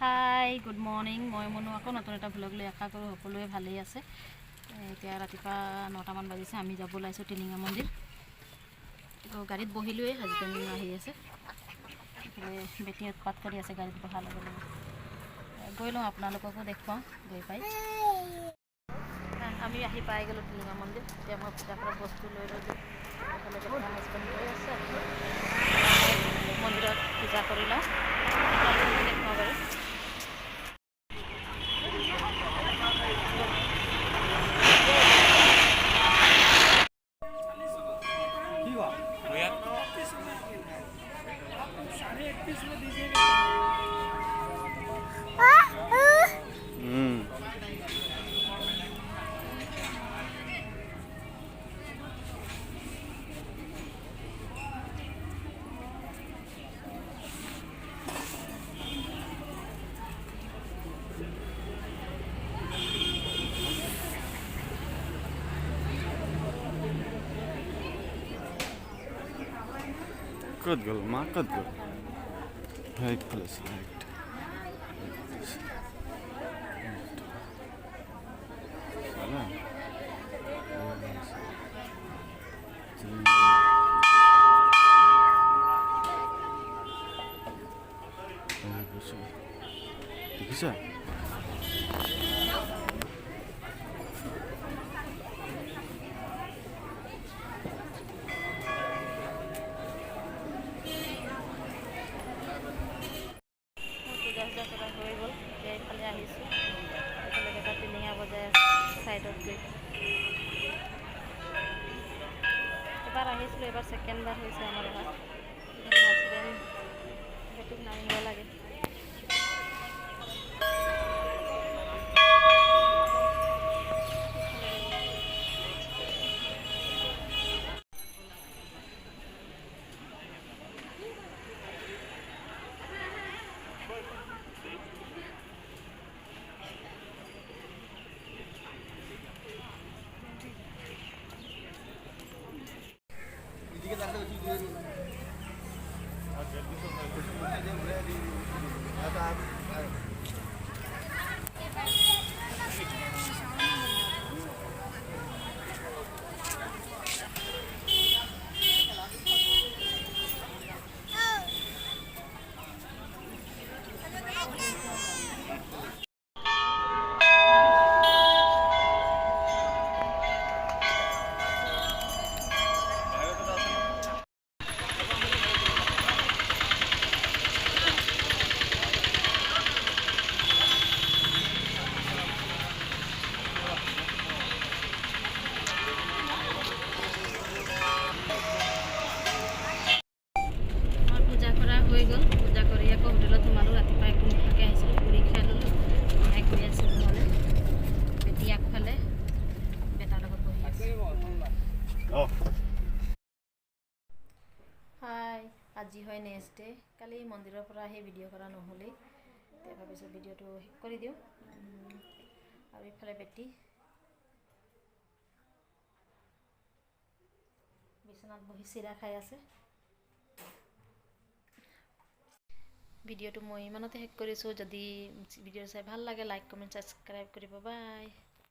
Hi good morning. মই মনো আকৌ নতুন এটা ভ্লগ লৈ আশা কৰোঁ সকলোৱে ভালেই আছে। এতিয়া ৰাতিপুৱা 9টামান বাজিছে। আমি যাব ওলাইছোঁ টিলিঙা মন্দিৰ। তো গাড়ীত বহিলোৱে, হাজবেণ্ড আহি আছে। বেটি উৎপাত কৰি আছে গাড়ীত বহাৰ লগে লগে। গৈ লওঁ, আপোনালোককো দেখুৱাওঁ গৈ পাই। আমি আহি পাই গ'লোঁ টিলিঙা মন্দিৰ। এতিয়া মই পূজা কৰা বস্তু লৈ ল'লোঁ। হাজবেণ্ড গৈ আছে মন্দিৰত পূজা কৰি লওঁ, দেখুৱাওঁ বাৰু। Good girl, ma, good girl. Right place, right. দেখিছা? হৈ গ'ল। এতিয়া এইফালে আহিছোঁ, এইফালে এটা টিলিঙা বজাই আছে ছাইডত গৈ। এবাৰ আহিছিলোঁ, এবাৰ ছেকেণ্ডবাৰ হৈছে আমাৰ অহা। হাজবেণ্ড বেটিক নামিব লাগে। হৈ গ'ল। পূজা কৰি আকৌ হোটেলত সোমালোঁ। ৰাতিপুৱা একো নোখোৱাকৈ আহিছিলোঁ, পুৰি খাই ল'লোঁ। মায়ে গৈ আছে ঘৰলৈ, বেটি আগফালে বেটাৰ লগত বহি আছে। হাই, আজি হয় নেক্সট ডে'। কালি মন্দিৰৰ পৰা আহি ভিডিঅ' কৰা নহ'লেই, এতিয়া ভাবিছোঁ ভিডিঅ'টো শেষ কৰি দিওঁ। আৰু এইফালে বেটি বিচনাত বহি চিৰা খাই আছে। ভিডিঅ'টো মই ইমানতে শেষ কৰিছোঁ। যদি ভিডিঅ' চাই ভাল লাগে, লাইক, কমেণ্ট, ছাবস্ক্ৰাইব কৰিব। বাই।